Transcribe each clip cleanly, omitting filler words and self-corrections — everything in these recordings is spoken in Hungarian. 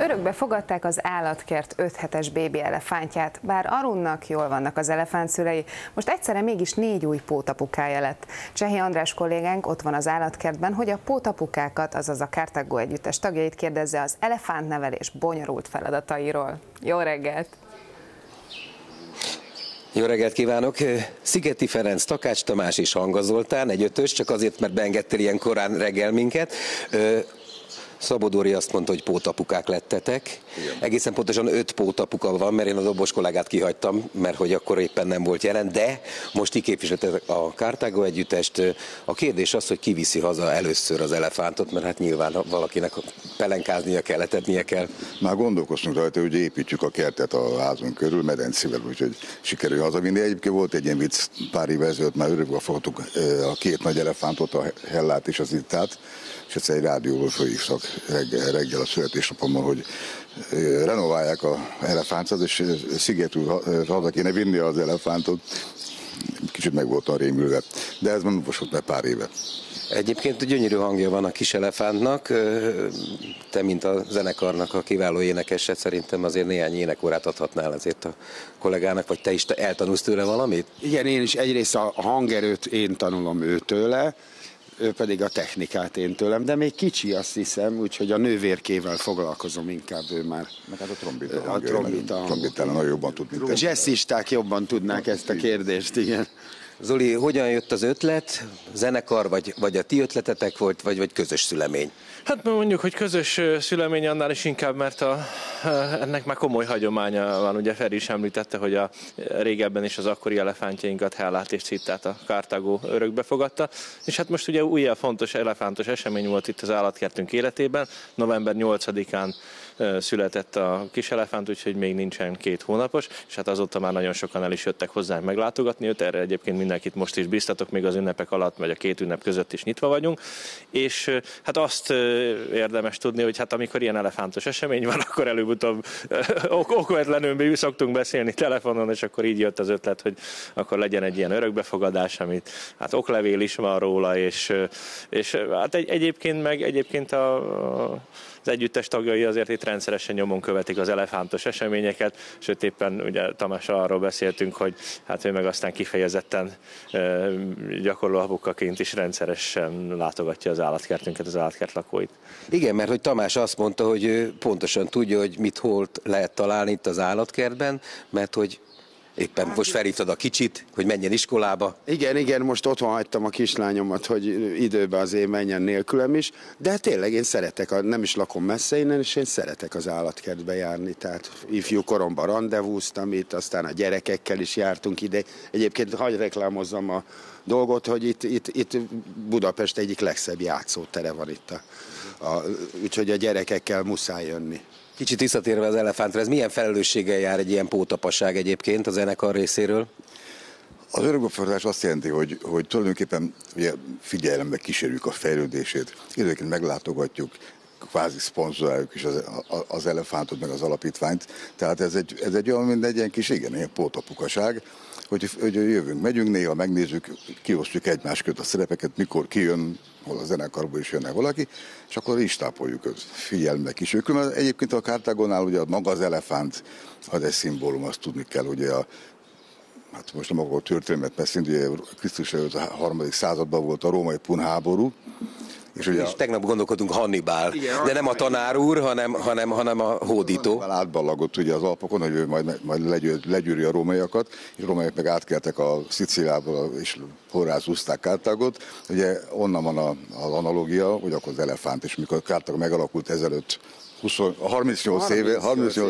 Örökbe fogadták az állatkert 5 hetes bébi elefántját, bár Arunnak jól vannak az elefántszülei, most egyszerre mégis 4 új pótapukája lett. Csehi András kollégánk ott van az állatkertben, hogy a pótapukákat, azaz a Cartago együttes tagjait kérdezze az elefántnevelés bonyolult feladatairól. Jó reggelt! Jó reggelt kívánok! Szigeti Ferenc, Takács Tamás és Hanga Zoltán, egy ötös, csak azért, mert beengedtél ilyen korán reggel minket. Szabó Dóri azt mondta, hogy pótapukák lettetek. Igen. Egészen pontosan 5 pótapuka van, mert én a dobos kollégát kihagytam, mert hogy akkor éppen nem volt jelen, de most kiképviselted a Cartago együttest. A kérdés az, hogy ki viszi haza először az elefántot, mert hát nyilván valakinek pelenkáznia kell, etetnie kell. Már gondolkoztunk rajta, hogy építjük a kertet a házunk körül, medencével, úgyhogy sikerül hazavinni. Egyébként volt egy ilyen vicc pár évvel ezelőtt, már örökbe fogtuk a 2 nagy elefántot, a Hellát és az Ittát, és egyszer egy rádióból fölhívtak reggel a születésnapomon, hogy renoválják az elefántot, és Szigetről haza kéne vinni az elefántot. Kicsit meg voltam rémülve, de ez most volt meg pár éve. Egyébként gyönyörű hangja van a kis elefántnak. Te, mint a zenekarnak a kiváló énekese, szerintem azért néhány énekórát adhatnál azért a kollégának, vagy te is eltanulsz tőle valamit? Igen, én is egyrészt a hangerőt én tanulom őtőle, ő pedig a technikát én tőlem, de még kicsi, azt hiszem, úgyhogy a nővérkével foglalkozom inkább, ő már. Meg hát a trombitán nagyon jobban tud, mint a jazzisták jobban tudnák ezt a kérdést, igen. Zoli, hogyan jött az ötlet? Zenekar, vagy a ti ötletetek volt, vagy közös szülemény? Hát mondjuk, hogy közös szülemény annál is inkább, mert ennek már komoly hagyománya van. Ugye Feri is említette, hogy a régebben is az akkori elefántjainkat, Hellát és Cittát a Cartago örökbe fogadta. És hát most ugye újabb fontos elefántos esemény volt itt az állatkertünk életében. November 8-án született a kis elefánt, úgyhogy még nincsen 2 hónapos, és hát azóta már nagyon sokan el is jöttek hozzánk meglátogatni őt, erre egyébként mindenkit most is biztatok, még az ünnepek alatt, vagy a 2 ünnep között is nyitva vagyunk, és hát azt érdemes tudni, hogy hát amikor ilyen elefántos esemény van, akkor előbb-utóbb okvetlenül szoktunk beszélni telefonon, és akkor így jött az ötlet, hogy akkor legyen egy ilyen örökbefogadás, amit hát oklevél is van róla, és hát egyébként az együttes tagjai azért itt rendszeresen nyomon követik az elefántos eseményeket, sőt éppen ugye Tamással arról beszéltünk, hogy hát ő meg aztán kifejezetten gyakorló apukaként is rendszeresen látogatja az állatkertünket, az állatkert lakóit. Igen, mert hogy Tamás azt mondta, hogy ő pontosan tudja, hogy mit hol lehet találni itt az állatkertben, mert hogy éppen most felhívtad a kicsit, hogy menjen iskolába. Igen, most otthon hagytam a kislányomat, hogy időben azért menjen nélkülem is, de tényleg én szeretek, nem is lakom messze innen, és én szeretek az állatkertbe járni, tehát ifjú koromban randevúztam itt, aztán a gyerekekkel is jártunk ide. Egyébként hadd reklámozzam a dolgot, hogy itt Budapest egyik legszebb játszótere van itt, úgyhogy a gyerekekkel muszáj jönni. Kicsit visszatérve az elefántra, ez milyen felelősséggel jár egy ilyen pótapaság egyébként a zenekar részéről? Az örökbefogadás azt jelenti, hogy tulajdonképpen ugye, figyelembe kísérjük a fejlődését, időnként meglátogatjuk, kvázi szponzoráljuk is az elefántot, meg az alapítványt. Tehát ez egy olyan, mint egy ilyen kis, ilyen pótapukaság, hogy jövünk, megyünk, néha megnézzük, kiosztjuk egymás között a szerepeket, mikor kijön, hol a zenekarból is jönne valaki, és akkor is tápoljuk őt, figyelme kísérjük. Egyébként a Cartagonál ugye maga az elefánt az egy szimbólum, azt tudni kell, ugye hát most nem akarok történelmet beszélni, ugye Krisztus előtt a 3. században volt a római pun háború, és tegnap gondolkodunk Hannibal, de nem a tanár úr, hanem a hódító. Hannibal átballagott ugye az Alpokon, hogy ő majd legyűri a rómaiakat, és a rómaiak meg átkeltek a Szicíliából, és porrázúzták Cartagot. Ugye onnan van az analógia, hogy akkor az elefánt, és mikor Cartago megalakult ezelőtt 38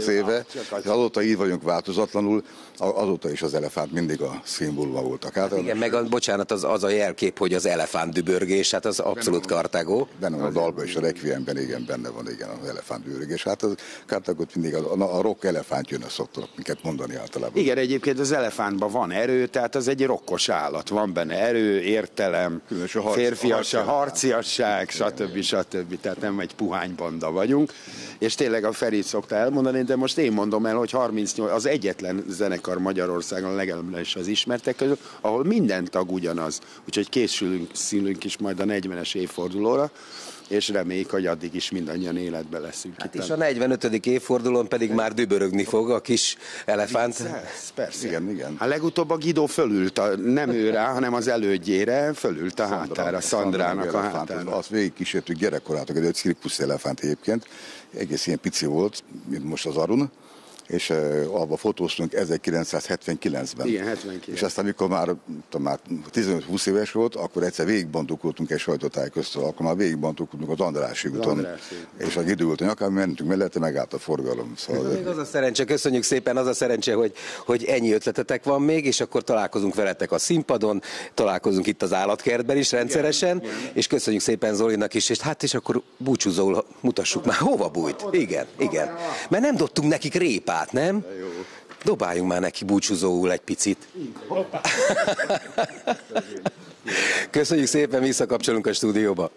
éve, azóta így vagyunk változatlanul, azóta is az elefánt mindig a szimbóluma volt a Cartago. Igen, meg bocsánat, az a jelkép, hogy az elefánt dübörgés, hát az abszolút Cartago. Benne van a dalban és a Requiemben, igen, benne van az elefánt dübörgés. Hát a Cartagot mindig a rock elefánt jönne, szoktak minket mondani általában. Igen, egyébként az elefántban van erő, tehát az egy rokkos állat, van benne erő, értelem, férfiasság, harciasság, stb. Tehát nem egy puhány banda vagyunk. És tényleg a Feri szokta elmondani, de most én mondom el, hogy 38 az egyetlen zenekar Magyarországon, legalábbis az ismertek közül, ahol minden tag ugyanaz. Úgyhogy készülünk is majd a 40-es évfordulóra, és reméljük, hogy addig is mindannyian életbe leszünk. Hát és a 45. évfordulón pedig már dübörögni fog a kis elefánt. Persze. Igen. Hát legutóbb a Guido fölült, nem ő rá, hanem az elődjére, fölült a hátára, Szandrának a hátára. Azt végigkísértük gyerekkorától, egy cirkusz elefánt egyébként, egész ilyen pici volt, mint most az Arun, és abba fotóztunk 1979-ben. Igen, 79. És aztán, amikor már 15-20 éves volt, akkor egyszer végigbandukoltunk egy sajtótájékoztatón, akkor már végigbandukoltunk az Andrássy úton. És a Guido ült a nyakán, mentünk mellette, megállt a forgalom. Szóval még az a szerencse, köszönjük szépen, az a szerencse, hogy ennyi ötletetek van még, és akkor találkozunk veletek a színpadon, találkozunk itt az állatkertben is rendszeresen, igen. És köszönjük szépen Zolinak is, és akkor búcsúzóul mutassuk már, hova bújt? Igen. Mert nem dobtunk nekik répát. Nem? Dobáljunk már neki búcsúzóul egy picit. Köszönjük szépen, visszakapcsolunk a stúdióba.